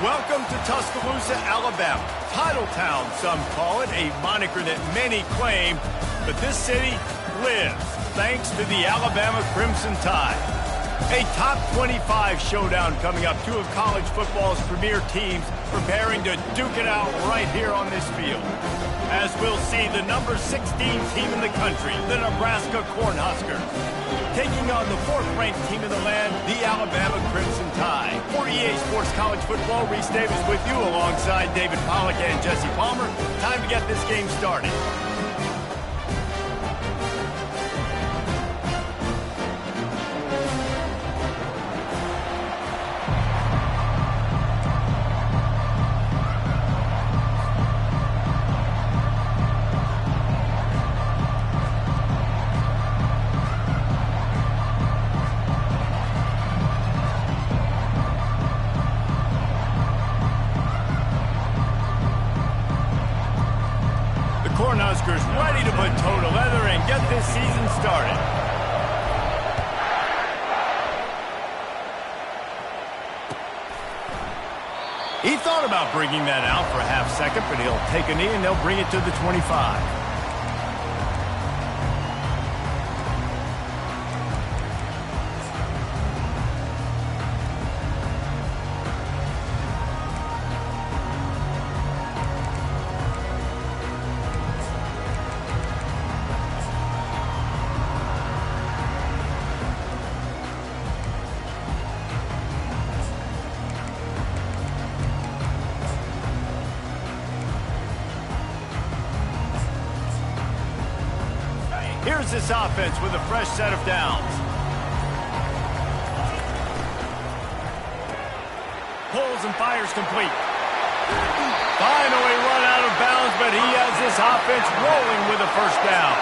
Welcome to Tuscaloosa, Alabama. Title Town, some call it, a moniker that many claim, but this city lives thanks to the Alabama Crimson Tide. A top 25 showdown coming up, two of college football's premier teams preparing to duke it out right here on this field. As we'll see, the number 16 team in the country, the Nebraska Cornhuskers, taking on the fourth-ranked team in the land, the Alabama Crimson Tide. For EA Sports College Football, Reese Davis with you alongside David Pollack and Jesse Palmer. Time to get this game started. Cornhuskers ready to put toe to leather and get this season started. He thought about bringing that out for a half second, but he'll take a knee and they'll bring it to the 25. Here's this offense with a fresh set of downs. Pulls and fires complete. Finally run out of bounds, but he has this offense rolling with a first down.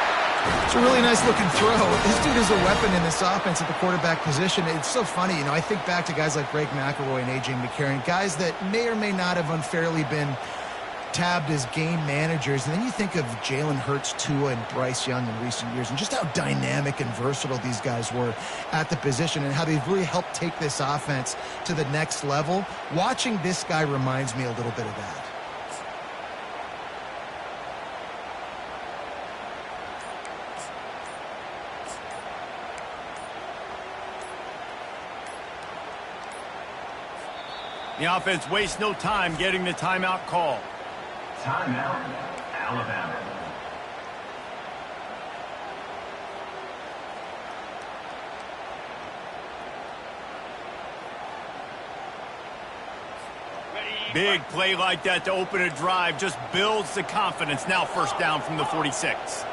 It's a really nice-looking throw. This dude is a weapon in this offense at the quarterback position. It's so funny, you know, I think back to guys like Greg McElroy and A.J. McCarron, guys that may or may not have unfairly been tabbed as game managers, and then you think of Jalen Hurts, Tua, and Bryce Young in recent years, and just how dynamic and versatile these guys were at the position and how they've really helped take this offense to the next level. Watching this guy reminds me a little bit of that. The offense wastes no time getting the timeout call. Timeout, Alabama. Big play like that to open a drive just builds the confidence. Now first down from the 46.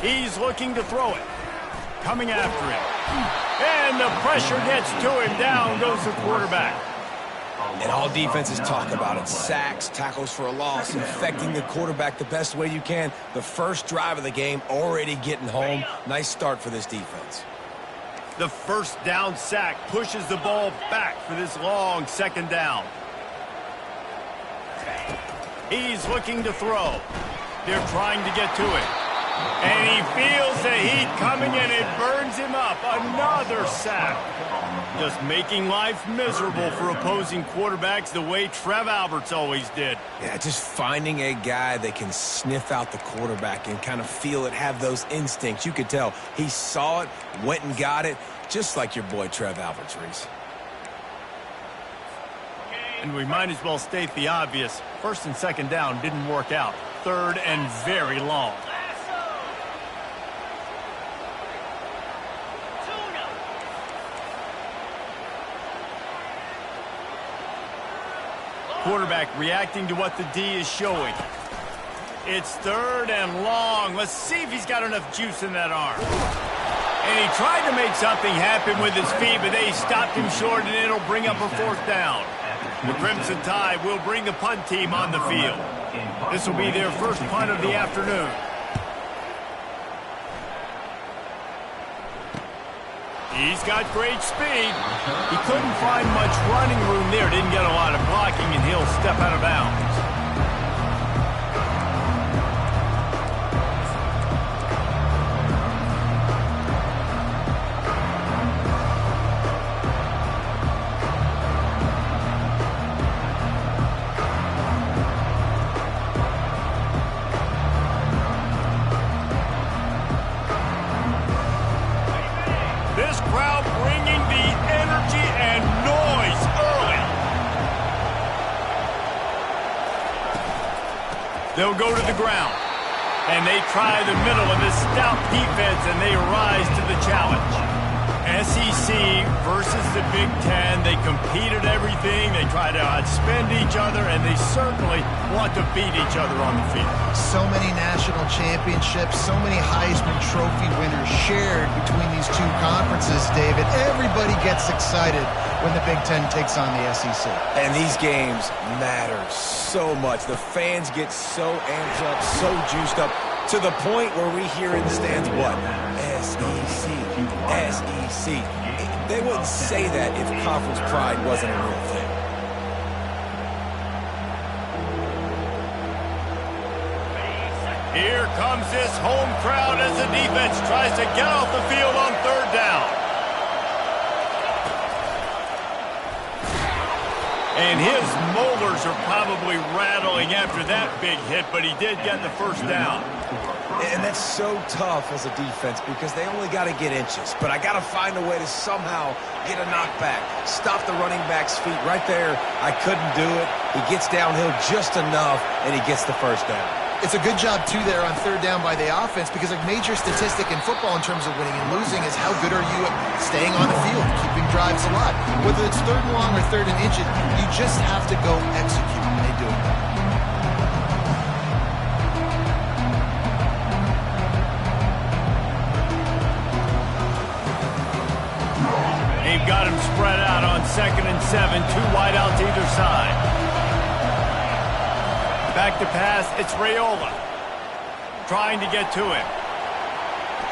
He's looking to throw it. Coming after him. And the pressure gets to him. Down goes the quarterback. And all defenses talk about it. Sacks, tackles for a loss, affecting the quarterback the best way you can. The first drive of the game already getting home. Nice start for this defense. The first down sack pushes the ball back for this long second down. He's looking to throw. They're trying to get to it. And he feels the heat coming and it burns him up. Another sack. Just making life miserable for opposing quarterbacks the way Trev Alberts always did. Yeah, just finding a guy that can sniff out the quarterback and kind of feel it, have those instincts. You could tell he saw it, went and got it, just like your boy Trev Alberts, Reese. And we might as well state the obvious. First and second down didn't work out. Third and very long. Quarterback reacting to what the D is showing. It's third and long. Let's see if he's got enough juice in that arm. And he tried to make something happen with his feet, but they stopped him short, and it'll bring up a fourth down. The Crimson Tide will bring the punt team on the field. This will be their first punt of the afternoon. He's got great speed. He couldn't find much running room there. Didn't get a lot of blocking, and he'll step out of bounds. energy and noise early. They'll go to the ground. And they try the middle of this stout defense, and they rise to the challenge. SEC versus the Big Ten. They compete at everything. They try to outspend each other, and they certainly want to beat each other on the field. So many national championships, so many Heisman Trophy winners shared between these two conferences, David. Everybody gets excited when the Big Ten takes on the SEC. And these games matter so much. The fans get so amped up, so juiced up, to the point where we hear in the stands, what? SEC, SEC. They wouldn't say that if conference pride wasn't a real thing. Here comes this home crowd as the defense tries to get off the field on third down. And his molars are probably rattling after that big hit, but he did get the first down. And that's so tough as a defense because they only got to get inches. But I got to find a way to somehow get a knockback, stop the running back's feet right there. I couldn't do it. He gets downhill just enough, and he gets the first down. It's a good job, too, there on third down by the offense because a major statistic in football in terms of winning and losing is how good are you at staying on the field, keeping drives alive. Whether it's third and long or third and inches, you just have to go execute, and they do it. They've got him spread out on 2nd and 7, two wide out to either side. Back to pass, it's Raiola. Trying to get to him.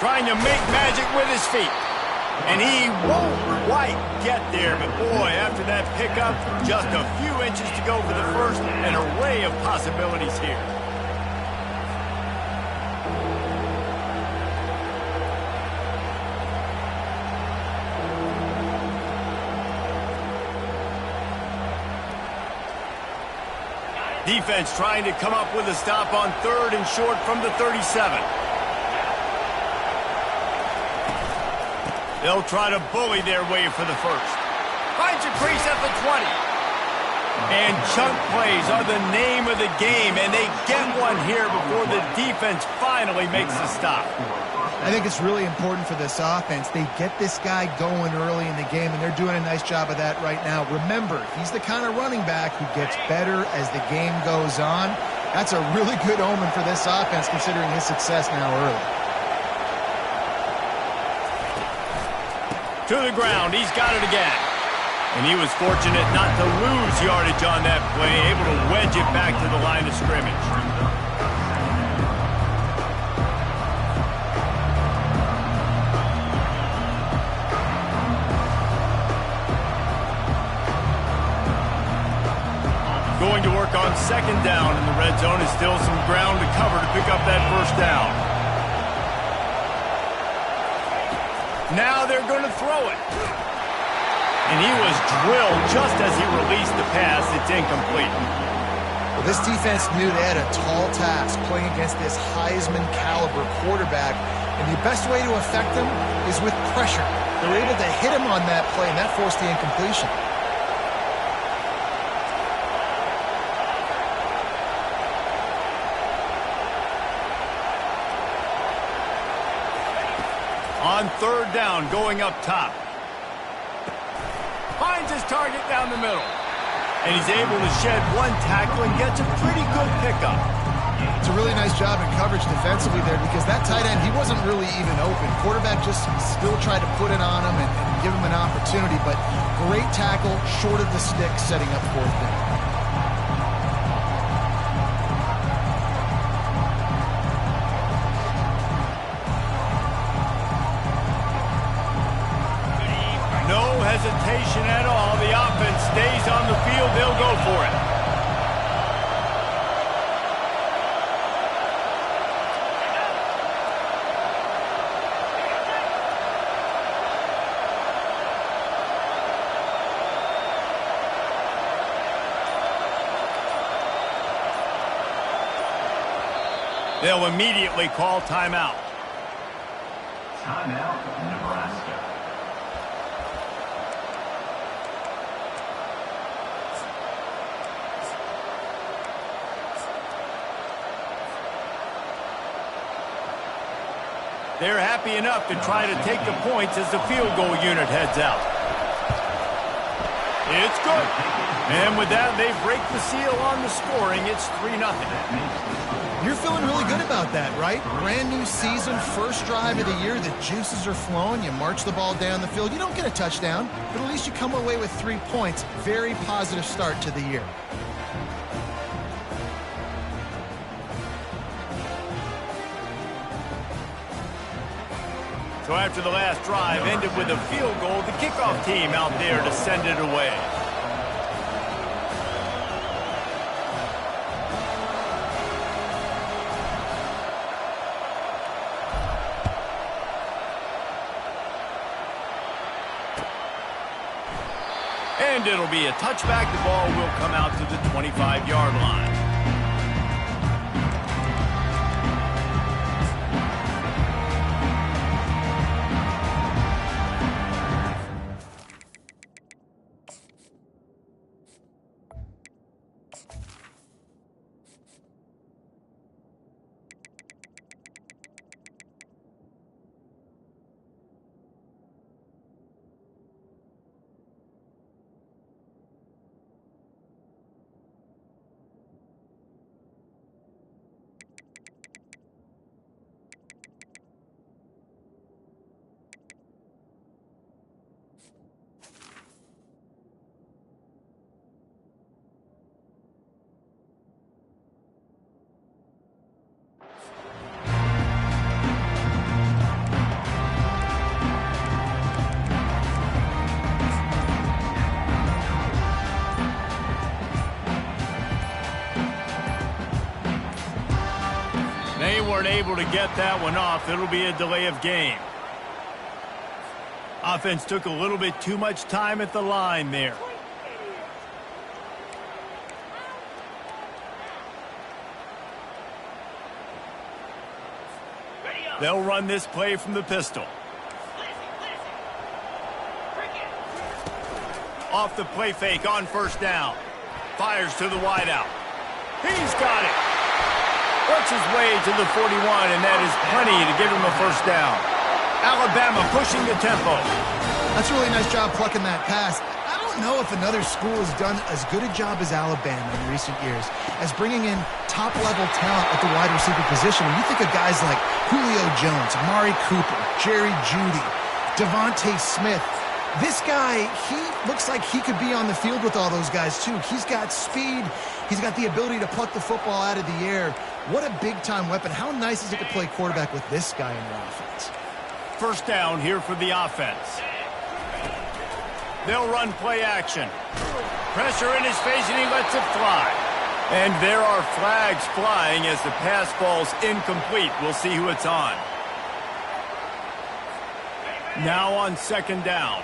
Trying to make magic with his feet. And he won't quite get there, but boy, after that pickup, just a few inches to go for the first, an array of possibilities here. Defense trying to come up with a stop on third and short from the 37. They'll try to bully their way for the first. Finds a crease at the 20. And chunk plays are the name of the game, and they get one here before the defense finally makes the stop. I think it's really important for this offense. They get this guy going early in the game, and they're doing a nice job of that right now. Remember, he's the kind of running back who gets better as the game goes on. That's a really good omen for this offense, considering his success now early. To the ground, he's got it again. And he was fortunate not to lose yardage on that play, able to wedge it back to the line of scrimmage. Going to work on 2nd down in the red zone is still some ground to cover to pick up that first down. Now they're going to throw it. And he was drilled just as he released the pass. It's incomplete. Well, this defense knew they had a tall task playing against this Heisman caliber quarterback. And the best way to affect him is with pressure. They were able to hit him on that play, and that forced the incompletion. On third down, going up top. Finds his target down the middle. And he's able to shed one tackle and gets a pretty good pickup. It's a really nice job in coverage defensively there because that tight end, he wasn't really even open. Quarterback just still tried to put it on him and give him an opportunity, but great tackle, short of the stick, setting up fourth down. Hesitation at all. The offense stays on the field. They'll go for it. They'll immediately call timeout. Timeout, Nebraska. They're happy enough to try to take the points as the field goal unit heads out. It's good. And with that, they break the seal on the scoring. It's 3-0. You're feeling really good about that, right? Brand new season, first drive of the year. The juices are flowing. You march the ball down the field. You don't get a touchdown, but at least you come away with 3 points. Very positive start to the year. So after the last drive ended with a field goal, the kickoff team out there to send it away. And it'll be a touchback. The ball will come out to the 25-yard line. Weren't able to get that one off. It'll be a delay of game. Offense took a little bit too much time at the line there. They'll run this play from the pistol. Off the play fake on first down. Fires to the wideout. He's got it. Works his way to the 41, and that is plenty to give him a first down. Alabama pushing the tempo. That's a really nice job plucking that pass. I don't know if another school has done as good a job as Alabama in recent years as bringing in top-level talent at the wide receiver position. When you think of guys like Julio Jones, Amari Cooper, Jerry Jeudy, Devontae Smith, this guy, he looks like he could be on the field with all those guys, too. He's got speed. He's got the ability to pluck the football out of the air. What a big-time weapon. How nice is it to play quarterback with this guy in their offense? First down here for the offense. They'll run play action. Pressure in his face, and he lets it fly. And there are flags flying as the pass falls incomplete. We'll see who it's on. Now on second down.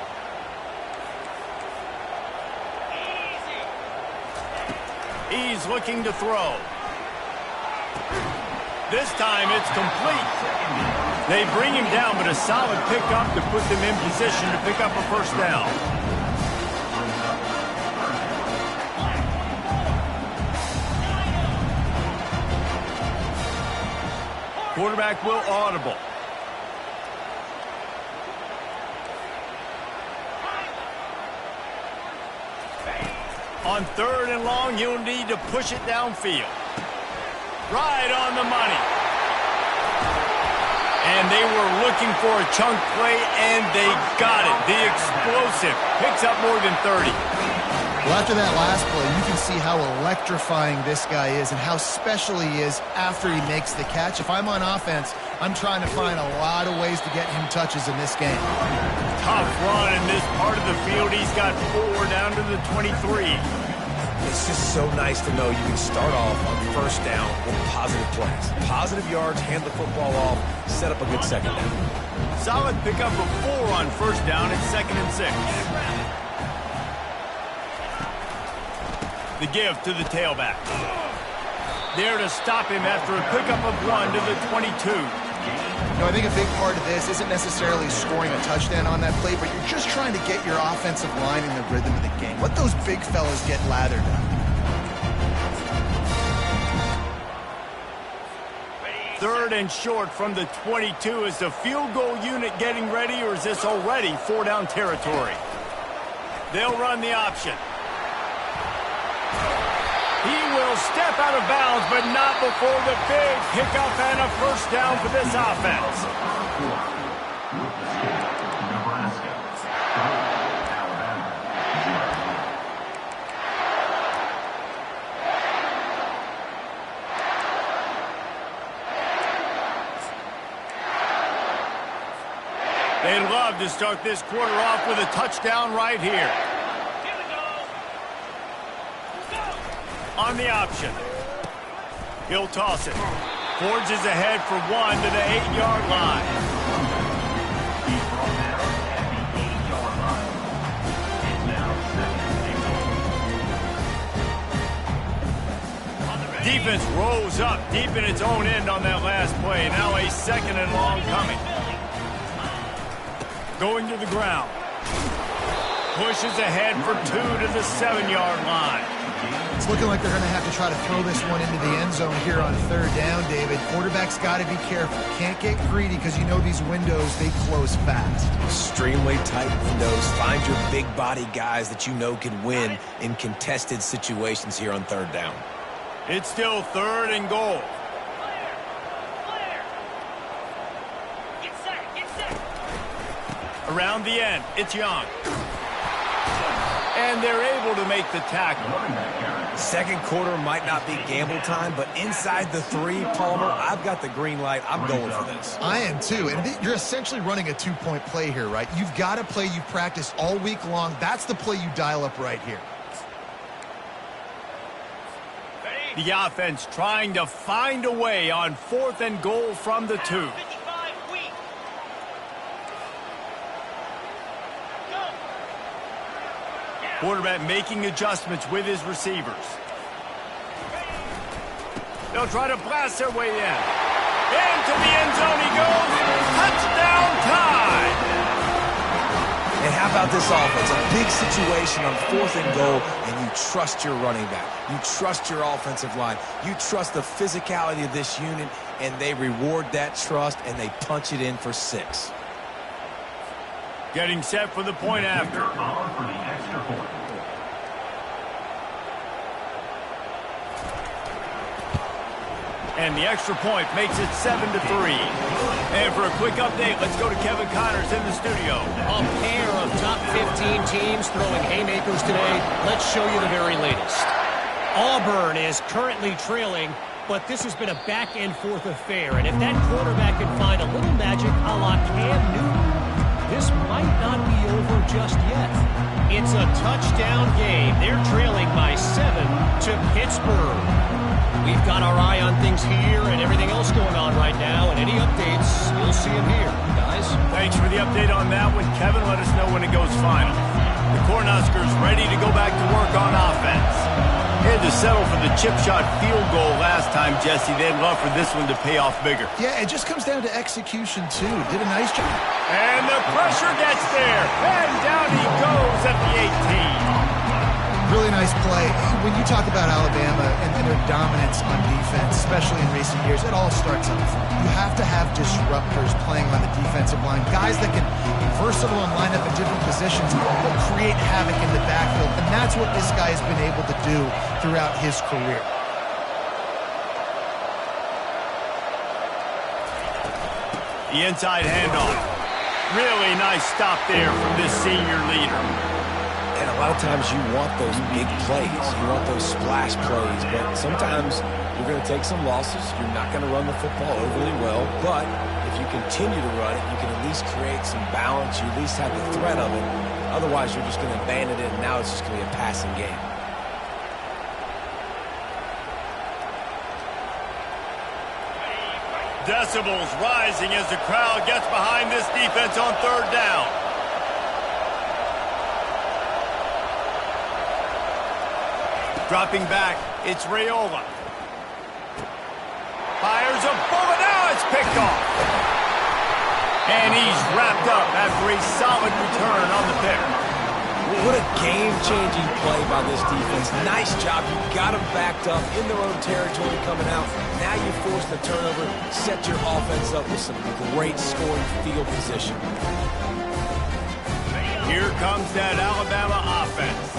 He's looking to throw. This time it's complete. They bring him down, but a solid pickup to put them in position to pick up a first down. Quarterback will audible. On third and long, you'll need to push it downfield. Right on the money. And they were looking for a chunk play, and they got it. The explosive picks up more than 30. Well, after that last play, you can see how electrifying this guy is and how special he is after he makes the catch. If I'm on offense, I'm trying to find a lot of ways to get him touches in this game. Tough run in this part of the field. He's got 4 down to the 23. It's just so nice to know you can start off on first down with positive plays. Positive yards, hand the football off, set up a good second down. Solid pickup of 4 on first down at 2nd and 6. The give to the tailback. There to stop him after a pickup of 1 to the 22. You know, I think a big part of this isn't necessarily scoring a touchdown on that play, but you're just trying to get your offensive line in the rhythm of the game. Let those big fellas get lathered up. 3rd and short from the 22. Is the field goal unit getting ready, or is this already 4-down territory? They'll run the option. He will step out of bounds, but not before the big pickup and a first down for this offense. Nebraska. Alabama. They'd love to start this quarter off with a touchdown right here. On the option. He'll toss it. Forges ahead for 1 to the 8-yard line. He's brought down at the 8-yard line. It's now 2nd and 8. Defense rolls up deep in its own end on that last play. Now a 2nd and long coming. Going to the ground. Pushes ahead for 2 to the 7-yard line. It's looking like they're going to have to try to throw this one into the end zone here on 3rd down, David. Quarterback's got to be careful. Can't get greedy because you know these windows, they close fast. Extremely tight windows. Find your big body guys that you know can win in contested situations here on 3rd down. It's still 3rd and goal. Around the end, it's Young. And they're able to make the tackle. 2nd quarter might not be gamble time, but inside the 3, Palmer, I've got the green light. I'm going for this. I am too, and you're essentially running a 2-point play here, right? You've got a play you've practiced all week long. That's the play you dial up right here. The offense trying to find a way on 4th and goal from the 2. Quarterback making adjustments with his receivers. They'll try to blast their way in. Into the end zone he goes. Touchdown time! And how about this offense? A big situation on 4th and goal, and you trust your running back. You trust your offensive line. You trust the physicality of this unit, and they reward that trust, and they punch it in for 6. Getting set for the point after. On for the extra point. And the extra point makes it 7-3. And for a quick update, let's go to Kevin Connors in the studio. A pair of top 15 teams throwing haymakers today. Let's show you the very latest. Auburn is currently trailing, but this has been a back-and-forth affair. And if that quarterback can find a little magic a la Cam Newton, this might not be over just yet. It's a touchdown game. They're trailing by 7 to Pittsburgh. We've got our eye on things here and everything else going on right now, and any updates, you'll see them here, guys. Thanks for the update on that one, Kevin. Let us know when it goes final. The Cornhuskers ready to go back to work on offense. Had to settle for the chip shot field goal last time, Jesse. They'd love for this one to pay off bigger. Yeah, it just comes down to execution, too. Did a nice job. And the pressure gets there. And down he goes at the 18. Really nice play. When you talk about Alabama and their dominance on defense, especially in recent years, it all starts up front. You have to have disruptors playing on the defensive line, guys that can be versatile and line up in different positions, but create havoc in the backfield. And that's what this guy has been able to do throughout his career. The inside handoff. Really nice stop there from this senior leader. And a lot of times you want those big plays. You want those splash plays. But sometimes you're going to take some losses. You're not going to run the football overly well. But if you continue to run it, you can at least create some balance. You at least have the threat of it. Otherwise, you're just going to abandon it, and now it's just going to be a passing game. Decibels rising as the crowd gets behind this defense on 3rd down. Dropping back, it's Raiola. Fires a bullet, now it's picked off. And he's wrapped up after a solid return on the pick. What a game-changing play by this defense. Nice job. You got them backed up in their own territory coming out. Now you force the turnover, set your offense up with some great scoring field position. Here comes that Alabama offense.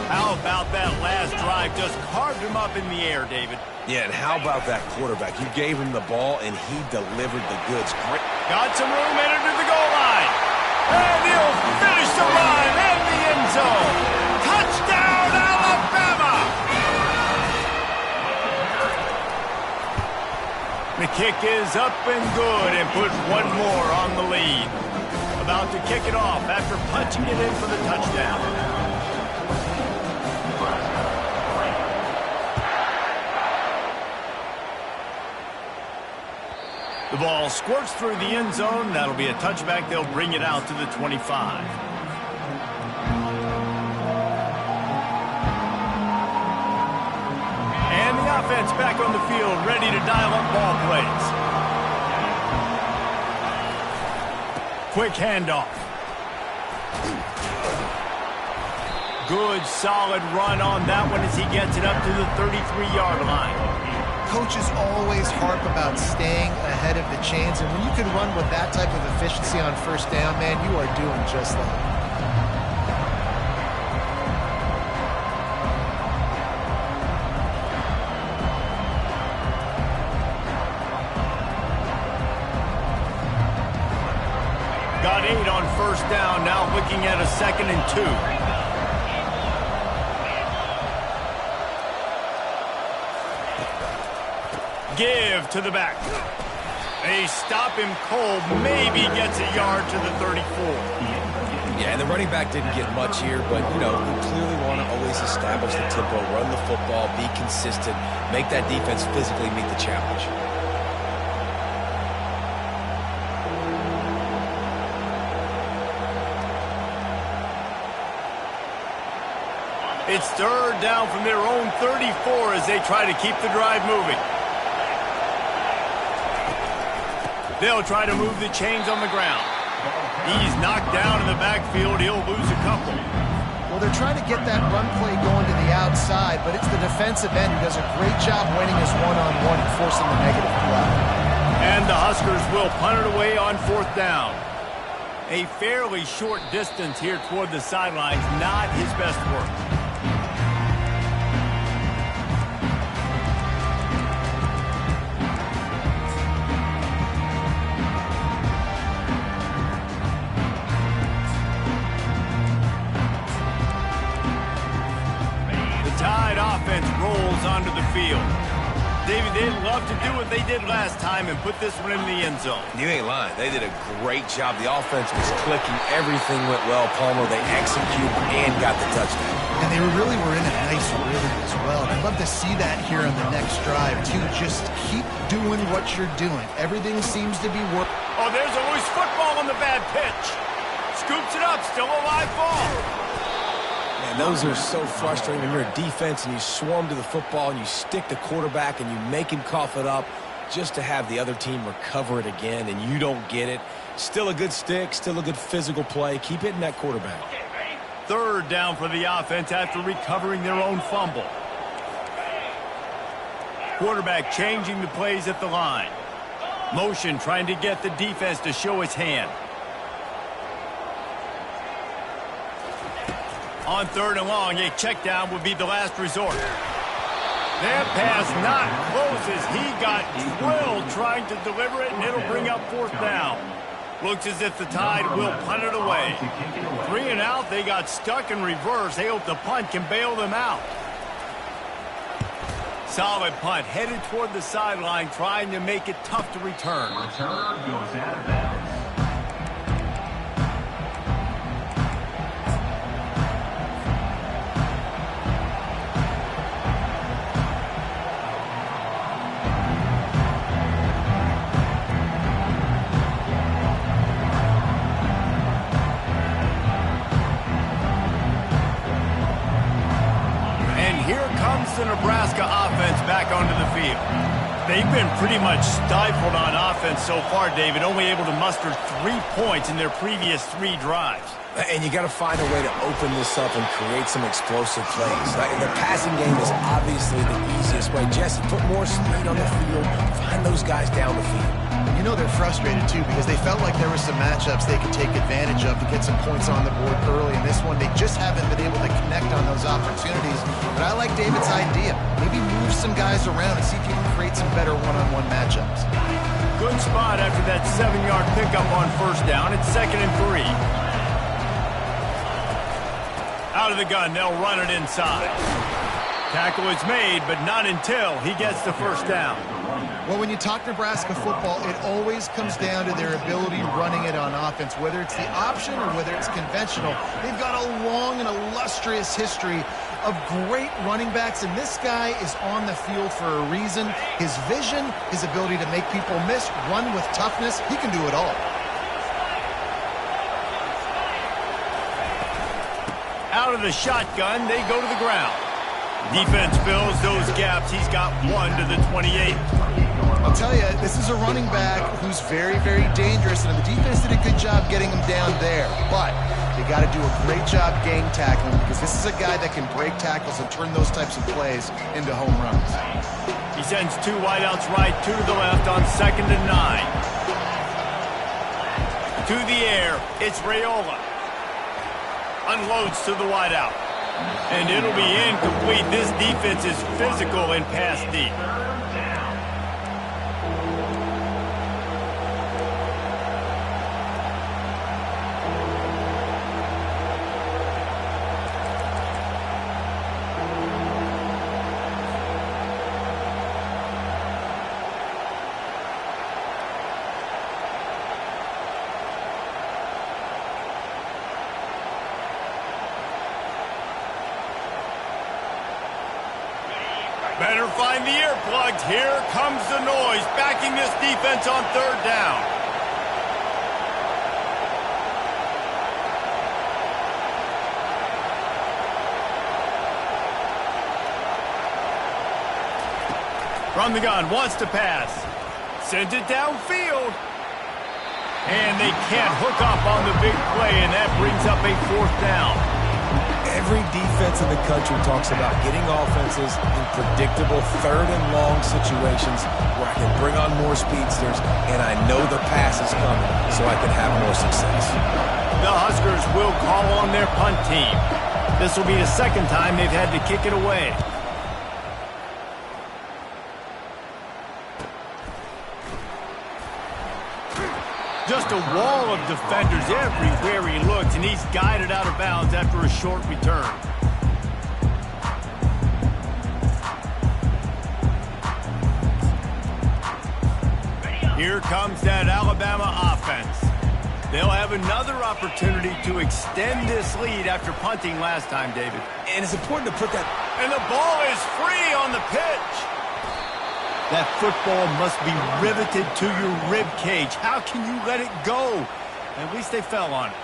How about that last drive? Just carved him up in the air, David. Yeah, and how about that quarterback? You gave him the ball, and he delivered the goods. Great. Got some room, headed to the goal line. And he'll finish the run in the end zone. Touchdown, Alabama! The kick is up and good and puts one more on the lead. About to kick it off after punching it in for the touchdown. The ball squirts through the end zone. That'll be a touchback. They'll bring it out to the 25. And the offense back on the field, ready to dial up ball plays. Quick handoff. Good, solid run on that one as he gets it up to the 33-yard line. Coaches always harp about staying ahead of the chains, and when you can run with that type of efficiency on first down, man, you are doing just that. Got 8 on first down, now looking at a 2nd and 2. Give to the back. They stop him cold. Maybe gets a yard to the 34. Yeah, and the running back didn't get much here, but, you know, we clearly want to always establish the tempo, run the football, be consistent, make that defense physically meet the challenge. It's 3rd down from their own 34 as they try to keep the drive moving. They'll try to move the chains on the ground. He's knocked down in the backfield. He'll lose a couple. Well, they're trying to get that run play going to the outside, but it's the defensive end who does a great job winning his one-on-one and forcing the negative play. And the Huskers will punt it away on 4th down. A fairly short distance here toward the sidelines, not his best work. Rolls onto the field. David, they'd love to do what they did last time and put this one in the end zone. You ain't lying. They did a great job. The offense was clicking. Everything went well, Palmer. They executed and got the touchdown. And they really were in a nice rhythm as well. I'd love to see that here on the next drive, too. Just keep doing what you're doing. Everything seems to be working. Oh, there's a loose football on the bad pitch. Scoops it up. Still a live ball. And those are so frustrating when you're a defense and you swarm to the football and you stick the quarterback and you make him cough it up just to have the other team recover it again and you don't get it. Still a good stick, still a good physical play. Keep hitting that quarterback. 3rd down for the offense after recovering their own fumble. Quarterback changing the plays at the line. Motion trying to get the defense to show its hand. On 3rd and long, a check down would be the last resort. That pass not close as he got drilled trying to deliver it, and it'll bring up 4th down. Looks as if the Tide will punt it away. 3 and out, they got stuck in reverse. They hope the punt can bail them out. Solid punt, headed toward the sideline, trying to make it tough to return. Return goes out of bounds. The Nebraska offense back onto the field. They've been pretty much stifled on offense so far, David, only able to muster 3 points in their previous 3 drives. And you got to find a way to open this up and create some explosive plays. The passing game is obviously the easiest way. Jesse, put more speed on the field. Find those guys down the field. You know they're frustrated, too, because they felt like there were some matchups they could take advantage of to get some points on the board early. In this one, they just haven't been able to connect on those opportunities. But I like David's idea. Maybe move some guys around and see if you can create some better one-on-one matchups. Good spot after that 7-yard pickup on first down. It's 2nd and 3. Out of the gun, they'll run it inside. Tackle is made, but not until he gets the first down. Well, when you talk Nebraska football, it always comes down to their ability running it on offense, whether it's the option or whether it's conventional. They've got a long and illustrious history of great running backs, and this guy is on the field for a reason. His vision, his ability to make people miss, run with toughness, he can do it all. Out of the shotgun, they go to the ground. Defense fills those gaps. He's got 1 to the 28. I'll tell you, this is a running back who's very, very dangerous, and the defense did a good job getting him down there. But you got to do a great job gang tackling, because this is a guy that can break tackles and turn those types of plays into home runs. He sends 2 wideouts right, 2 to the left on 2nd and 9. To the air, it's Raiola. Unloads to the wideout. And it'll be incomplete. This defense is physical and pass deep. Better find the earplugs. Here comes the noise, backing this defense on 3rd down. From the gun, wants to pass. Sends it downfield. And they can't hook up on the big play, and that brings up a 4th down. Every defense in the country talks about getting offenses in predictable 3rd and long situations where I can bring on more speedsters and I know the pass is coming so I can have more success. The Huskers will call on their punt team. This will be the 2nd time they've had to kick it away. Just a wall of defenders everywhere he looks, and he's guided out of bounds after a short return. Here comes that Alabama offense. They'll have another opportunity to extend this lead after punting last time, David. And it's important to put that... And the ball is free on the pitch. That football must be riveted to your rib cage. How can you let it go? At least they fell on it.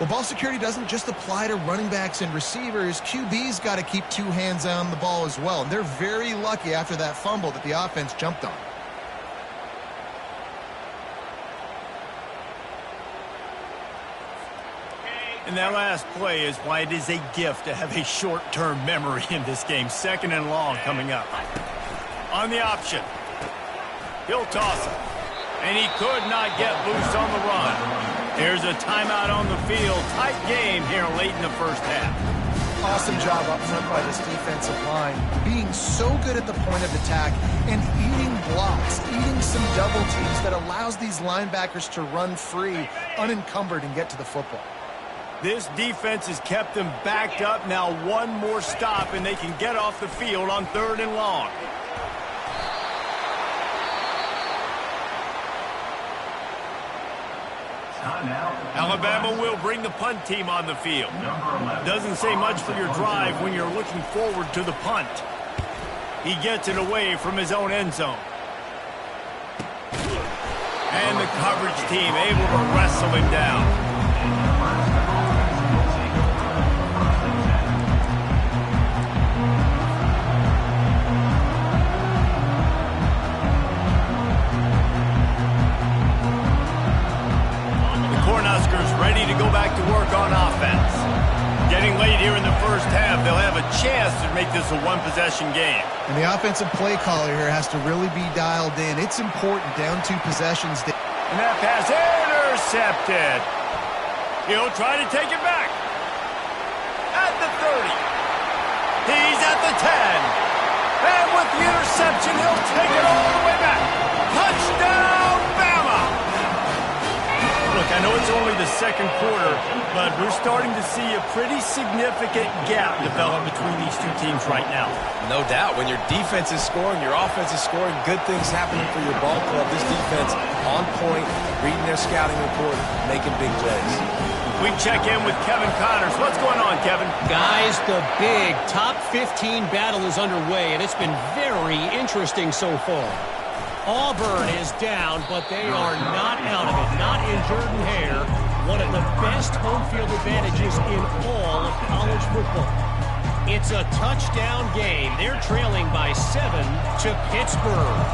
Well, ball security doesn't just apply to running backs and receivers. QB's got to keep 2 hands on the ball as well. And they're very lucky after that fumble that the offense jumped on. And that last play is why it is a gift to have a short-term memory in this game. 2nd and long coming up. On the option. He'll toss it. And he could not get loose on the run. There's a timeout on the field. Tight game here late in the 1st half. Awesome job up front by this defensive line. Being so good at the point of attack and eating blocks, eating some double teams that allows these linebackers to run free, unencumbered, and get to the football. This defense has kept them backed up. Now 1 more stop, and they can get off the field on 3rd and long. Alabama will bring the punt team on the field. Doesn't say much for your drive when you're looking forward to the punt. He gets it away from his own end zone. And the coverage team able to wrestle him down. ready to go back to work on offense. Getting late here in the first half, they'll have a chance to make this a one-possession game. And the offensive play caller here has to really be dialed in. It's important, down 2 possessions. And that pass intercepted. He'll try to take it back. At the 30. He's at the 10. And with the interception, he'll take it all the way back. Touchdown, Bama! Look, I know it's only the second quarter, but we're starting to see a pretty significant gap develop between these two teams right now. No doubt. When your defense is scoring, your offense is scoring, good things happening for your ball club. This defense on point, reading their scouting report, making big plays. We check in with Kevin Connors. What's going on, Kevin? Guys, the big top 15 battle is underway, and it's been very interesting so far. Auburn is down, but they are not out of it. Not in Jordan Hare, one of the best home field advantages in all of college football. It's a touchdown game. They're trailing by 7 to Pittsburgh.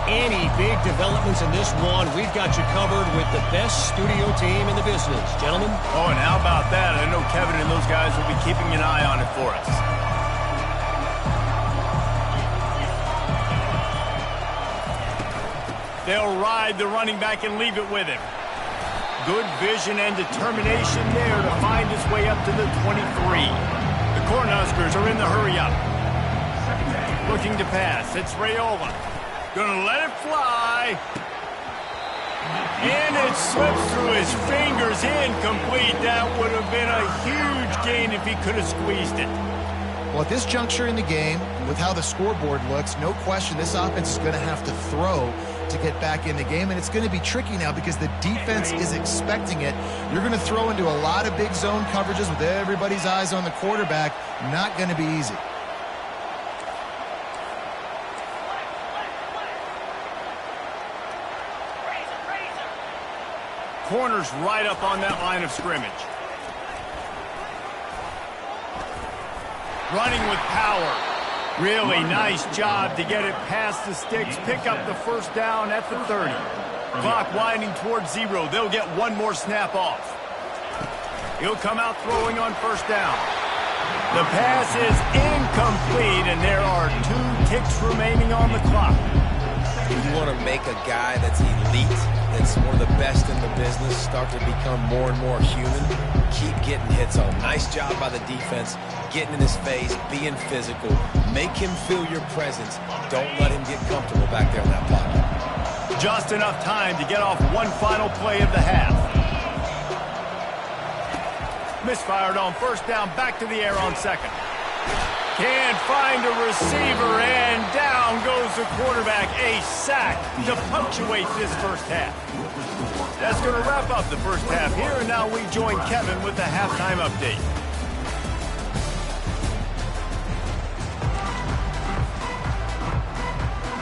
Any big developments in this one, we've got you covered with the best studio team in the business. Gentlemen? Oh, and how about that? I know Kevin and those guys will be keeping an eye on it for us. They'll ride the running back and leave it with him. Good vision and determination there to find his way up to the 23. The Cornhuskers are in the hurry-up. Looking to pass. It's Raiola. Gonna let it fly. And it slips through his fingers. Incomplete. That would have been a huge gain if he could have squeezed it. Well, at this juncture in the game, with how the scoreboard looks, no question this offense is going to have to throw to get back in the game, and it's going to be tricky now because the defense is expecting it. You're going to throw into a lot of big zone coverages with everybody's eyes on the quarterback. Not going to be easy. Corners right up on that line of scrimmage. Running with power. Really nice job to get it past the sticks. Pick up the first down at the 30. Clock winding towards 0. They'll get one more snap off. He'll come out throwing on first down. The pass is incomplete, and there are 2 ticks remaining on the clock. You want to make a guy that's elite, that's one of the best in the business, start to become more and more human. Keep getting hits on. Nice job by the defense, getting in his face, being physical. Make him feel your presence. Don't let him get comfortable back there in that pocket. Just enough time to get off one final play of the half. Misfired on first down, back to the air on second. Can't find a receiver, and down goes the quarterback. A sack to punctuate this first half. That's going to wrap up the first half here, and now we join Kevin with the halftime update.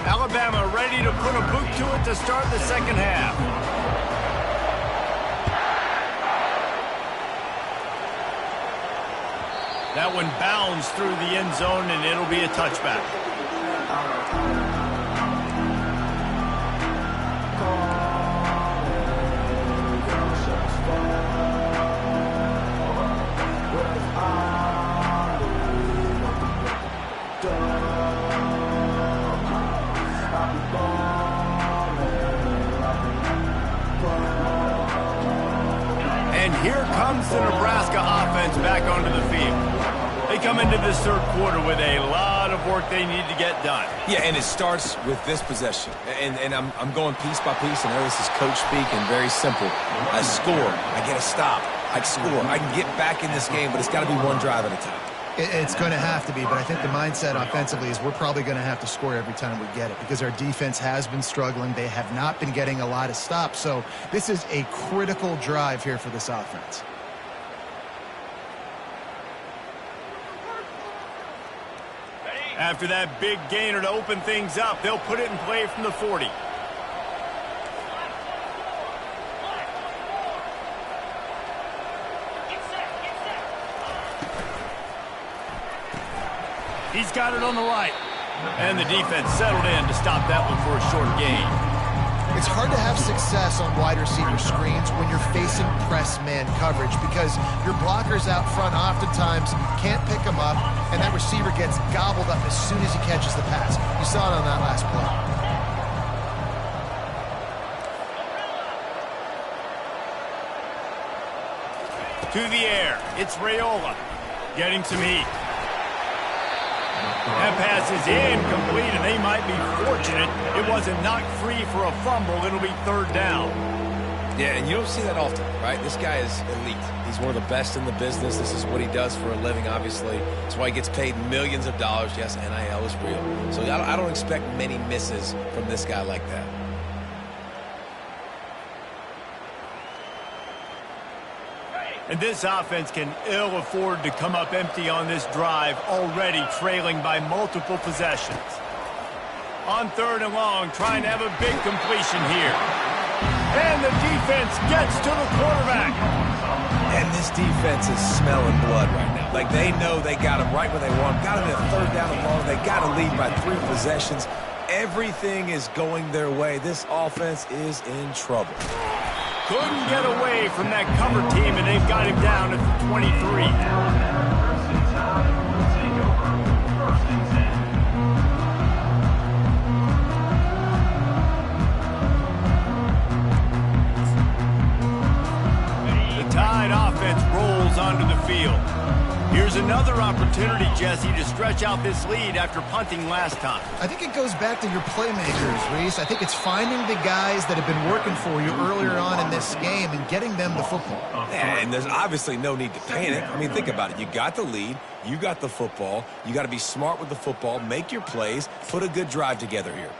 Alabama ready to put a boot to it to start the second half. That one bounds through the end zone, and it'll be a touchback. And here comes the Nebraska offense back onto the field. They come into this third quarter with a lot of work they need to get done. Yeah, and it starts with this possession. And I'm going piece by piece, and this is coach speak and very simple. I score. I get a stop. I score. I can get back in this game, but it's got to be one drive at a time. It's going to have to be, but I think the mindset offensively is we're probably going to have to score every time we get it because our defense has been struggling. They have not been getting a lot of stops, so this is a critical drive here for this offense. After that big gainer to open things up, they'll put it in play from the 40. He's got it on the right. And the defense settled in to stop that one for a short gain. It's hard to have success on wide receiver screens when you're facing press man coverage because your blockers out front oftentimes can't pick them up, and that receiver gets gobbled up as soon as he catches the pass. You saw it on that last play. To the air, it's Raiola, getting some heat. That pass is incomplete, and they might be fortunate it wasn't knocked free for a fumble. It'll be third down. Yeah, and you don't see that often, right? This guy is elite. He's one of the best in the business. This is what he does for a living, obviously. That's why he gets paid millions of dollars. Yes, NIL is real. So I don't expect many misses from this guy like that. And this offense can ill afford to come up empty on this drive, already trailing by multiple possessions. On third and long, trying to have a big completion here. And the defense gets to the quarterback. And this defense is smelling blood right now. Like, they know they got him right where they want him. Got him at third down and long. They got to lead by 3 possessions. Everything is going their way. This offense is in trouble. Couldn't get away from that cover team, and they've got him down at the 23. The Tide offense rolls onto the field. Here's another opportunity, Jesse, to stretch out this lead after punting last time. I think it goes back to your playmakers, Reese. I think it's finding the guys that have been working for you earlier on in this game and getting them the football. And there's obviously no need to panic. I mean, think about it. You got the lead. You got the football. You got to be smart with the football, make your plays, put a good drive together here.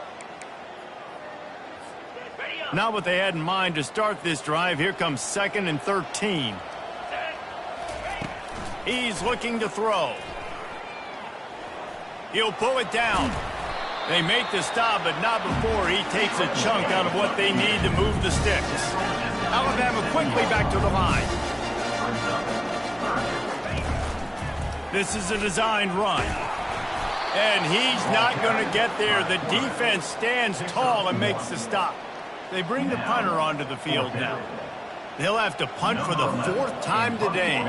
Not what they had in mind to start this drive. Here comes 2nd and 13. He's looking to throw. He'll pull it down. They make the stop, but not before he takes a chunk out of what they need to move the sticks. Alabama quickly back to the line. This is a designed run. And he's not going to get there. The defense stands tall and makes the stop. They bring the punter onto the field now. They'll have to punt for the 4th time today.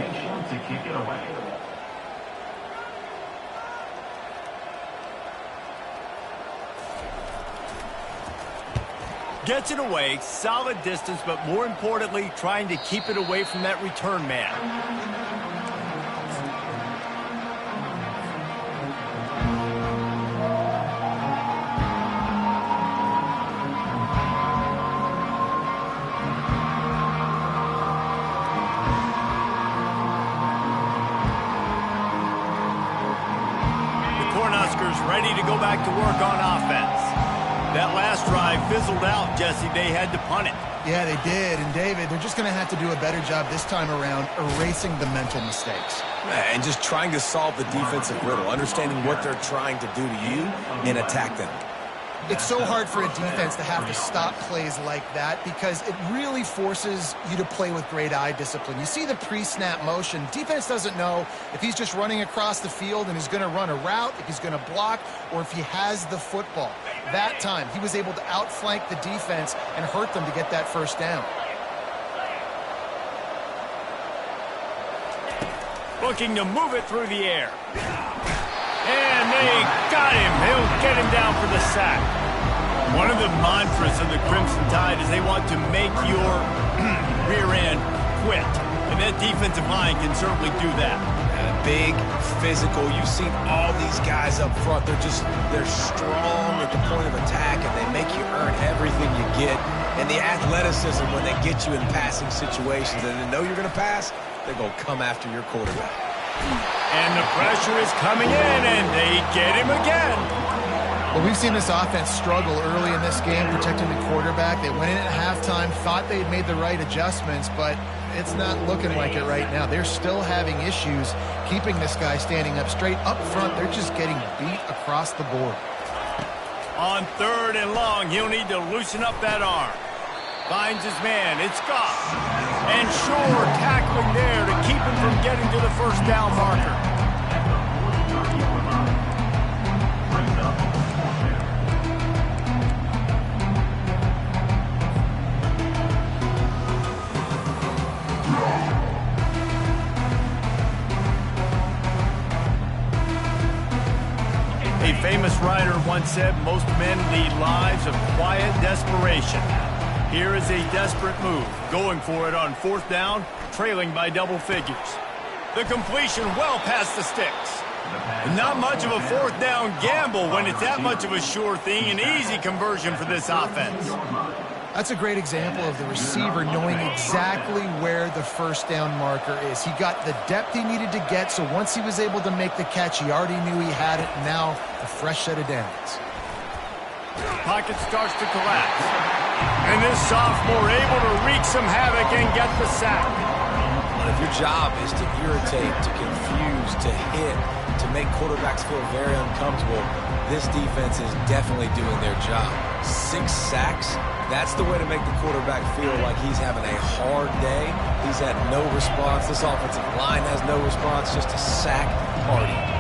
Gets it away, solid distance, but more importantly, trying to keep it away from that return man. Ready to go back to work on offense. That last drive fizzled out, Jesse. They had to punt it. Yeah, they did. And, David, they're just going to have to do a better job this time around erasing the mental mistakes. And just trying to solve the defensive riddle, understanding what they're trying to do to you and attack them. It's so hard for a defense to have to stop plays like that because it really forces you to play with great eye discipline. You see the pre-snap motion. Defense doesn't know if he's just running across the field and he's going to run a route, if he's going to block, or if he has the football. That time, he was able to outflank the defense and hurt them to get that first down. Looking to move it through the air. And they got him. They'll get him down for the sack. One of the mantras of the Crimson Tide is they want to make your rear end quit. And that defensive line can certainly do that. Big, physical. You've seen all these guys up front. They're strong at the point of attack, and they make you earn everything you get. And the athleticism when they get you in passing situations and they know you're going to pass, they're going to come after your quarterback. And the pressure is coming in, and they get him again. Well, we've seen this offense struggle early in this game protecting the quarterback. They went in at halftime, thought they'd made the right adjustments, but it's not looking like it right now. They're still having issues keeping this guy standing up straight. Up front, they're just getting beat across the board. On 3rd and long, he'll need to loosen up that arm. Finds his man. It's Goff. And Shore tackling there to keep him from getting to the first down marker. writer once said most men lead lives of quiet desperation. Here is a desperate move, going for it on 4th down, trailing by double figures. The completion well past the sticks. Not much of a 4th down gamble when it's that much of a sure thing, an easy conversion for this offense. That's a great example of the receiver knowing exactly where the 1st down marker is. He got the depth he needed to get, so once he was able to make the catch, he already knew he had it. Now, a fresh set of downs. Pocket starts to collapse. And this sophomore able to wreak some havoc and get the sack. But if your job is to irritate, to confuse, to hit, to make quarterbacks feel very uncomfortable, this defense is definitely doing their job. 6 sacks, that's the way to make the quarterback feel like he's having a hard day. He's had no response. This offensive line has no response, just a sack party.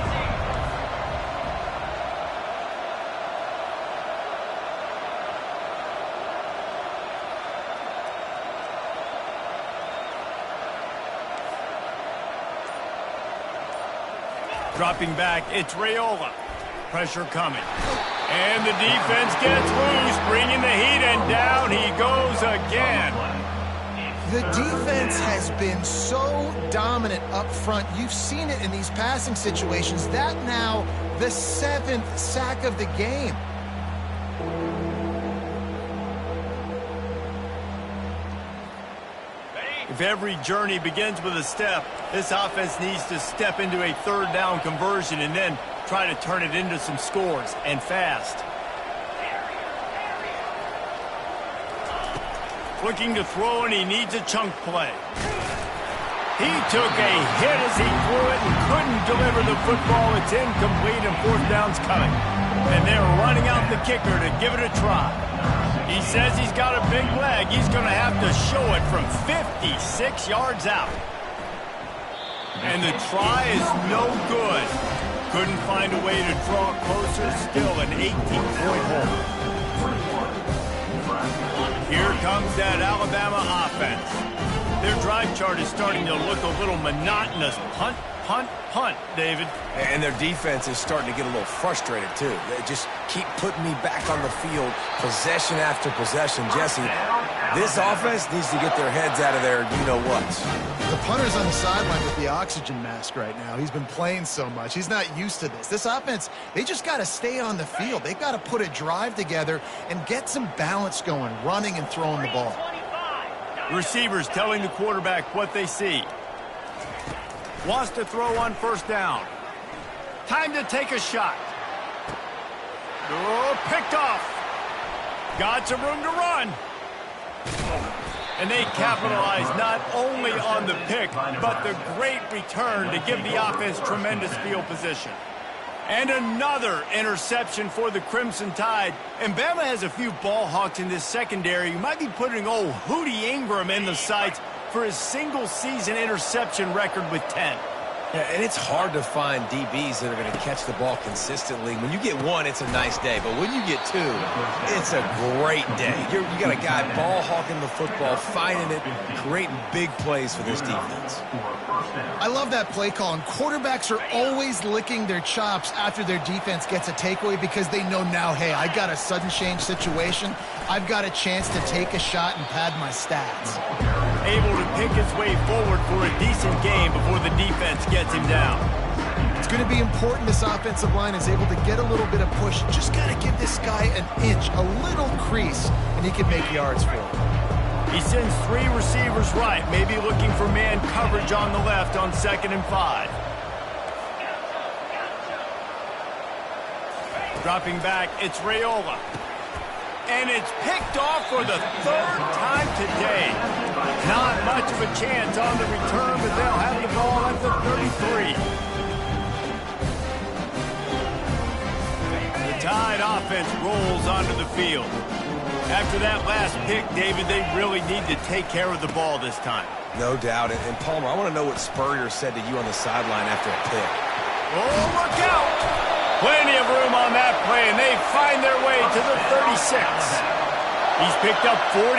Dropping back, it's Raiola. Pressure coming. And the defense gets loose, bringing the heat, and down he goes again. The defense has been so dominant up front. You've seen it in these passing situations. That now the 7th sack of the game. If every journey begins with a step, this offense needs to step into a 3rd down conversion and then try to turn it into some scores, and fast. Looking to throw, and he needs a chunk play. He took a hit as he threw it and couldn't deliver the football. It's incomplete, and 4th down's coming. And they're running out the kicker to give it a try. He says he's got a big leg. He's going to have to show it from 56 yards out. And the try is no good. Couldn't find a way to draw closer. Still an 18-point hole. Here comes that Alabama offense. Their drive chart is starting to look a little monotonous. Punt, punt, punt, David. And their defense is starting to get a little frustrated, too. They just keep putting me back on the field, possession after possession. Jesse, this offense needs to get their heads out of their you-know-whats. The punter's on the sideline with the oxygen mask right now. He's been playing so much. He's not used to this. This offense, they just got to stay on the field. They've got to put a drive together and get some balance going, running and throwing the ball. Receivers telling the quarterback what they see. Wants to throw on 1st down. Time to take a shot. Oh, picked off. Got some room to run. And they capitalize not only on the pick, but the great return to give the offense tremendous field position. And another interception for the Crimson Tide. And Bama has a few ball hawks in this secondary. You might be putting old Hootie Ingram in the sights for his single-season interception record with 10. Yeah, and it's hard to find DBs that are going to catch the ball consistently. When you get one, it's a nice day. But when you get two, it's a great day. You got a guy ball hawking the football, finding it, creating big plays for this defense. I love that play call, and quarterbacks are always licking their chops after their defense gets a takeaway because they know now, hey, I got a sudden change situation. I've got a chance to take a shot and pad my stats. Able to pick his way forward for a decent game before the defense gets him down. It's going to be important this offensive line is able to get a little bit of push. Just got to give this guy an inch, a little crease, and he can make yards for it. He sends 3 receivers right, maybe looking for man coverage on the left on 2nd and 5. Dropping back, it's Raiola. And it's picked off for the 3rd time today. Not much of a chance on the return, but they'll have the ball at the 33. The Tide offense rolls onto the field. After that last pick, David, they really need to take care of the ball this time. No doubt. And Palmer, I want to know what Spurrier said to you on the sideline after a pick. Oh, look out! Plenty of room on that play, and they find their way to the 36. He's picked up 49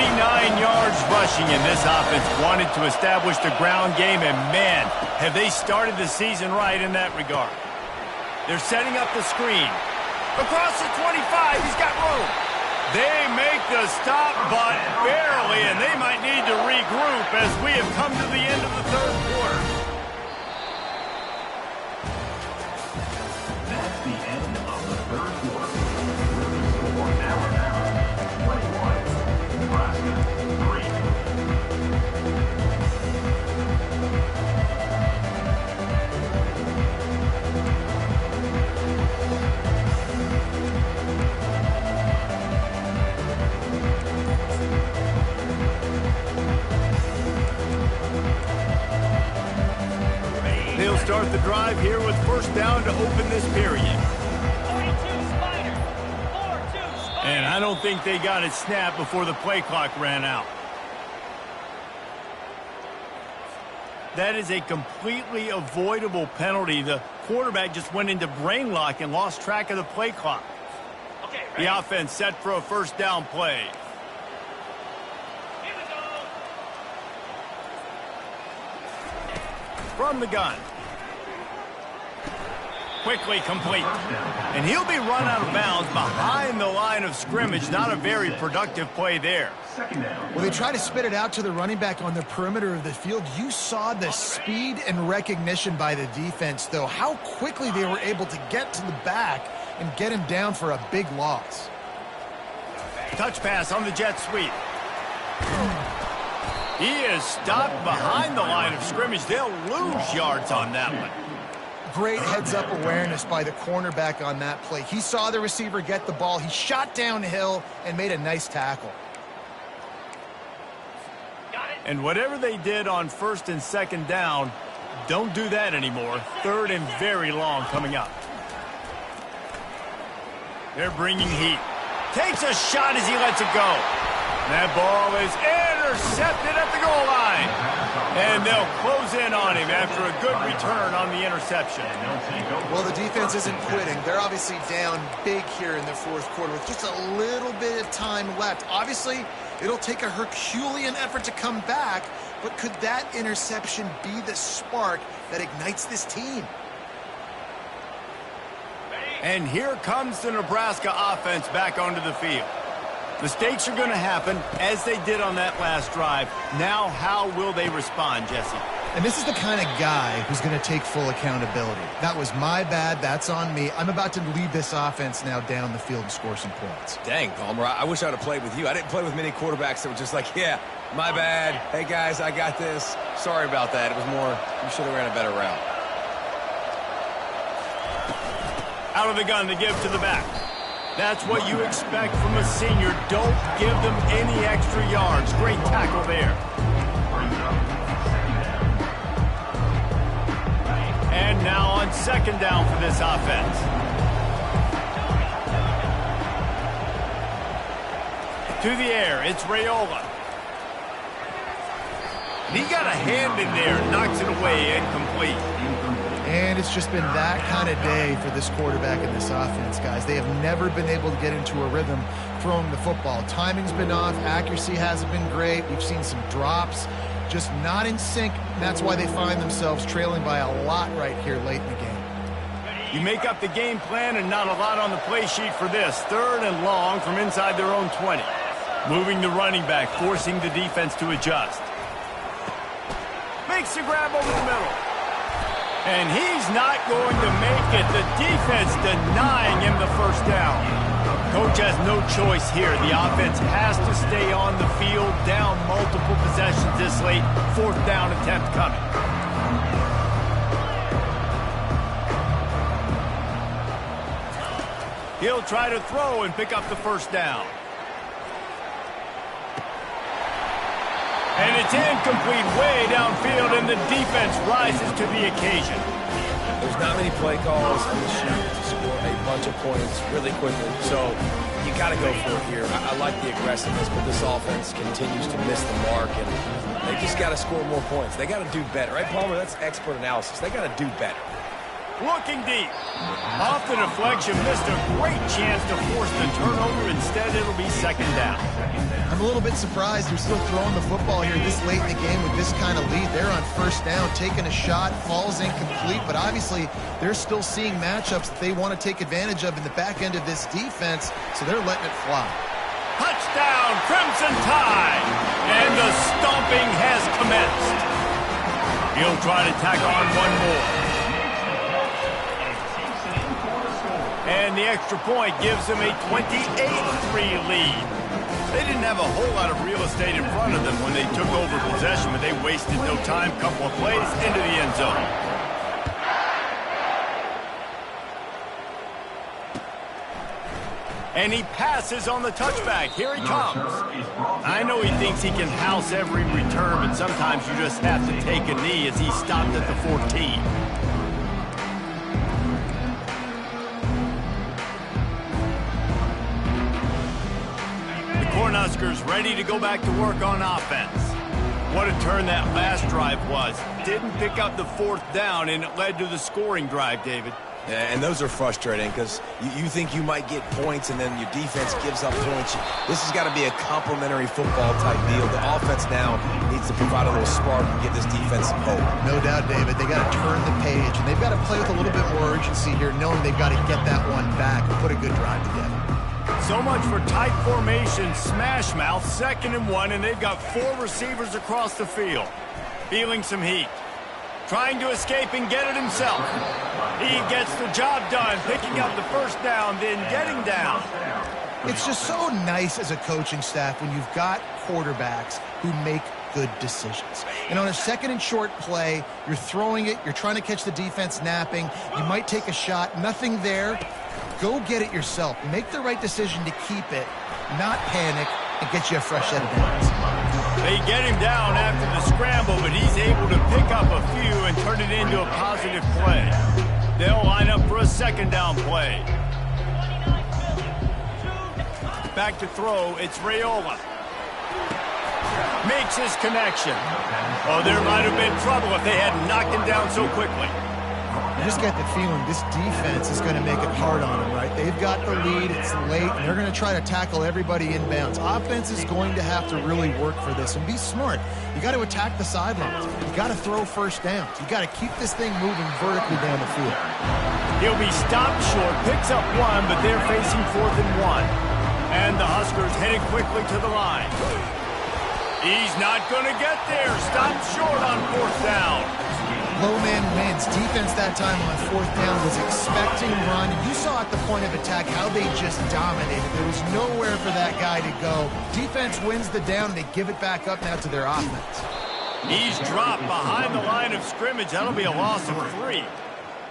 yards rushing, and this offense wanted to establish the ground game, and man, have they started the season right in that regard. They're setting up the screen. Across the 25, he's got room. They make the stop, but barely, and they might need to regroup as we have come to the end of the third quarter. That's the end of the third quarter. The score Alabama 21, Nebraska 3. They'll start the drive here with first down to open this period. 42 Spider. 4-2 Spider. And I don't think they got it snapped before the play clock ran out. That is a completely avoidable penalty. The quarterback just went into brain lock and lost track of the play clock. Okay, The offense set for a first down play. Here we go. From the gun. Quickly complete. And he'll be run out of bounds behind the line of scrimmage. Not a very productive play there. Second down. Well, they try to spit it out to the running back on the perimeter of the field. You saw the speed and recognition by the defense, though, how quickly they were able to get to the back and get him down for a big loss. Touch pass on the jet sweep. He is stopped behind the line of scrimmage. They'll lose yards on that one. Great heads-up awareness by the cornerback on that play. He saw the receiver get the ball. He shot downhill and made a nice tackle. And whatever they did on first and second down, don't do that anymore. Third and very long coming up. They're bringing heat. Takes a shot as he lets it go. That ball is intercepted at the goal line. And they'll close in on him after a good return on the interception. Well, the defense isn't quitting. They're obviously down big here in the fourth quarter with just a little bit of time left. Obviously, it'll take a Herculean effort to come back, but could that interception be the spark that ignites this team? And here comes the Nebraska offense back onto the field. Mistakes are going to happen, as they did on that last drive. Now, how will they respond, Jesse? And this is the kind of guy who's going to take full accountability. That was my bad. That's on me. I'm about to lead this offense now down the field and score some points. Dang, Palmer, I wish I would have played with you. I didn't play with many quarterbacks that were just like, yeah, my bad. Hey, guys, I got this. Sorry about that. It was more, you should have ran a better route. Out of the gun to give to the back. That's what you expect from a senior. Don't give them any extra yards. Great tackle there. And now on second down for this offense. To the air, it's Raiola. And he got a hand in there, knocks it away, incomplete. And it's just been that kind of day for this quarterback and this offense, guys. They have never been able to get into a rhythm throwing the football. Timing's been off. Accuracy hasn't been great. We've seen some drops, just not in sync. And that's why they find themselves trailing by a lot right here late in the game. You make up the game plan and not a lot on the play sheet for this. Third and long from inside their own 20. Moving the running back, forcing the defense to adjust. Makes the grab over the middle. And he's not going to make it. The defense denying him the first down. Coach has no choice here. The offense has to stay on the field, down multiple possessions this late. Fourth down attempt coming. He'll try to throw and pick up the first down. And it's incomplete way downfield, and the defense rises to the occasion. There's not many play calls on the sheet to score a bunch of points really quickly, so you got to go for it here. I like the aggressiveness, but this offense continues to miss the mark, and they just got to score more points. They got to do better, right, Palmer? That's expert analysis. They got to do better. Looking deep. Off the deflection, missed a great chance to force the turnover. Instead, it'll be second down. I'm a little bit surprised they're still throwing the football here this late in the game with this kind of lead. They're on first down, taking a shot, falls incomplete, but obviously they're still seeing matchups that they want to take advantage of in the back end of this defense, so they're letting it fly. Touchdown, Crimson Tide! And the stomping has commenced. He'll try to tack on one more. And the extra point gives them a 28-3 lead. They didn't have a whole lot of real estate in front of them when they took over possession, but they wasted no time. Couple of plays into the end zone. And he passes on the touchback. Here he comes. I know he thinks he can house every return, but sometimes you just have to take a knee as he stopped at the 14. Cornhuskers ready to go back to work on offense. What a turn that last drive was. Didn't pick up the fourth down, and it led to the scoring drive, David. Yeah, and those are frustrating because you think you might get points and then your defense gives up points. This has got to be a complementary football type deal. The offense now needs to provide a little spark and give this defense some hope. No doubt, David. They got to turn the page, and they've got to play with a little bit more urgency here, knowing they've got to get that one back and put a good drive together. So much for tight formation, smash mouth, 2nd and 1, and they've got 4 receivers across the field. Feeling some heat. Trying to escape and get it himself. He gets the job done, picking up the first down, then getting down. It's just so nice as a coaching staff when you've got quarterbacks who make good decisions. And on a 2nd and short play, you're throwing it, you're trying to catch the defense napping, you might take a shot, nothing there. Go get it yourself. Make the right decision to keep it, not panic, and get you a fresh set of downs. They get him down after the scramble, but he's able to pick up a few and turn it into a positive play. They'll line up for a 2nd down play. Back to throw, it's Raiola. Makes his connection. Oh, there might have been trouble if they hadn't knocked him down so quickly. I just got the feeling this defense is going to make it hard on them, right? They've got the lead, it's late, and they're going to try to tackle everybody inbounds. Offense is going to have to really work for this and be smart. You got to attack the sidelines. You got to throw first downs. You got to keep this thing moving vertically down the field. He'll be stopped short, picks up 1, but they're facing 4th and 1. And the Huskers headed quickly to the line. He's not going to get there. Stopped short on 4th down. Low man wins. Defense that time on 4th down was expecting run. You saw at the point of attack how they just dominated. There was nowhere for that guy to go. Defense wins the down. They give it back up now to their offense. He's dropped behind the line of scrimmage. That'll be a loss of 3.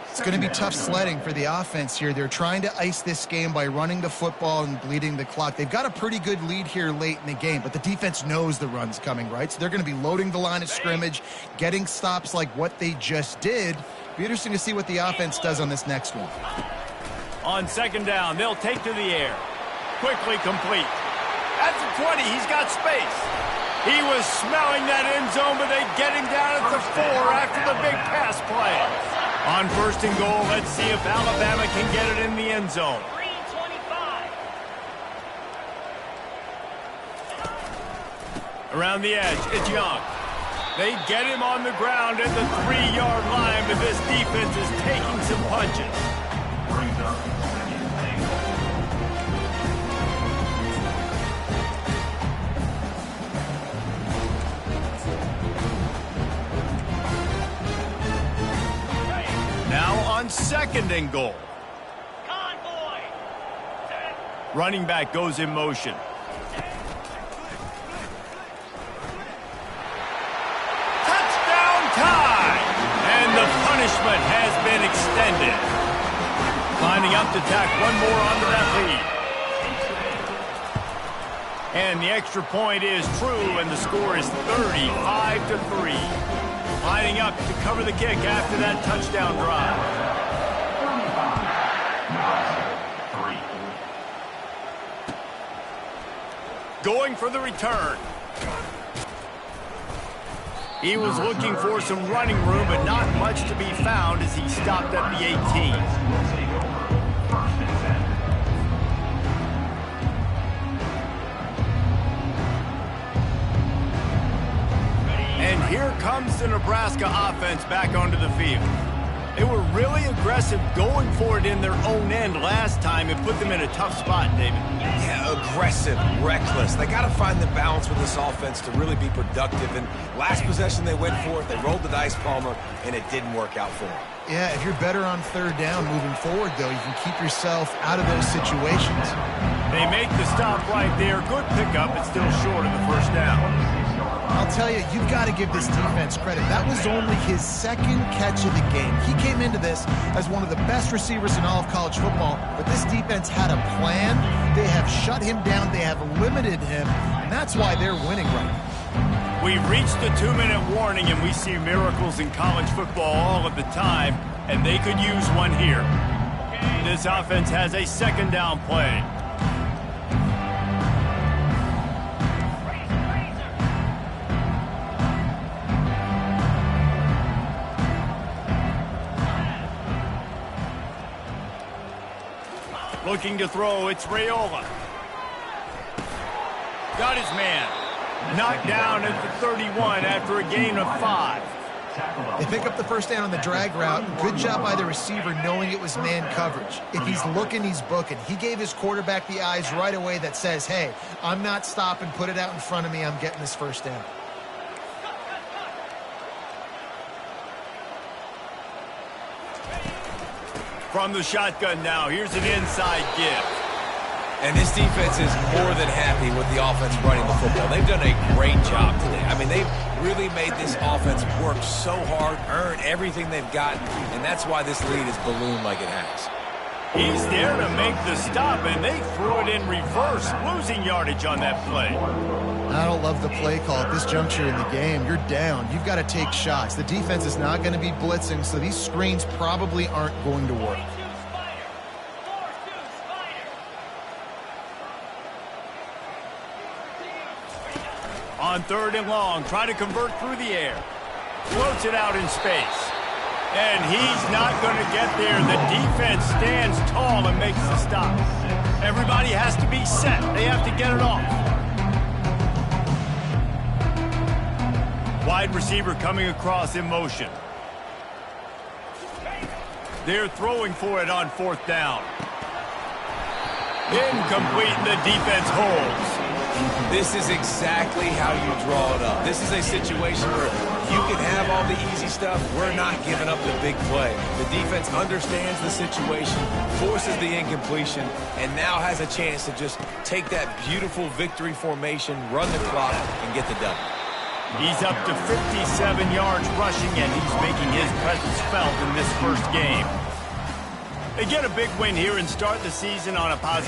It's going to be tough sledding for the offense here. They're trying to ice this game by running the football and bleeding the clock. They've got a pretty good lead here late in the game, but the defense knows the run's coming, right? So they're going to be loading the line of scrimmage, getting stops like what they just did. Be interesting to see what the offense does on this next one. On 2nd down, they'll take to the air. Quickly complete. At the 20, he's got space. He was smelling that end zone, but they get him down at the 4 after the big pass play. On 1st and goal, let's see if Alabama can get it in the end zone. 3:25. Around the edge, it's Young. They get him on the ground at the 3-yard line, but this defense is taking some punches. Brings up second and 8. Now on 2nd and goal. Convoy. Running back goes in motion. Touchdown time! And the punishment has been extended. Lining up to tack one more onto that lead. And the extra point is true, and the score is 35-3. Lining up to cover the kick after that touchdown drive. 35, Nebraska 3. Going for the return. He was looking for some running room, but not much to be found as he stopped at the 18. Will take over 1st and 10. And here comes the Nebraska offense back onto the field. They were really aggressive going for it in their own end last time. It put them in a tough spot, David. Yeah, aggressive, reckless. They got to find the balance with this offense to really be productive. And last possession they went for it, they rolled the dice, Palmer, and it didn't work out for them. Yeah, if you're better on third down moving forward, though, you can keep yourself out of those situations. They make the stop right there. Good pickup, but still short of the first down. I'll tell you, you've got to give this defense credit. That was only his second catch of the game. He came into this as one of the best receivers in all of college football, but this defense had a plan. They have shut him down. They have limited him, and that's why they're winning right now. We've reached the 2-minute warning, and we see miracles in college football all of the time, and they could use one here. This offense has a second down play. Looking to throw, it's Raiola. Got his man. Knocked down at the 31 after a gain of 5. They pick up the first down on the drag route. Good job by the receiver knowing it was man coverage. If he's looking, he's booking. He gave his quarterback the eyes right away that says, hey, I'm not stopping, put it out in front of me, I'm getting this first down. From the shotgun now, here's an inside give. And this defense is more than happy with the offense running the football. They've done a great job today. I mean, they've really made this offense work so hard, earn everything they've gotten, and that's why this lead is ballooned like it has. He's there to make the stop, and they threw it in reverse, losing yardage on that play. I don't love the play call at this juncture in the game. You're down. You've got to take shots. The defense is not going to be blitzing, so these screens probably aren't going to work. On 3rd and long, try to convert through the air. Floats it out in space. And he's not going to get there. The defense stands tall and makes the stop. Everybody has to be set. They have to get it off. Wide receiver coming across in motion. They're throwing for it on 4th down. Incomplete, and the defense holds. This is exactly how you draw it up. This is a situation where you can have all the easy stuff. We're not giving up the big play. The defense understands the situation, forces the incompletion, and now has a chance to just take that beautiful victory formation, run the clock, and get the W. He's up to 57 yards rushing, and he's making his presence felt in this first game. They get a big win here and start the season on a positive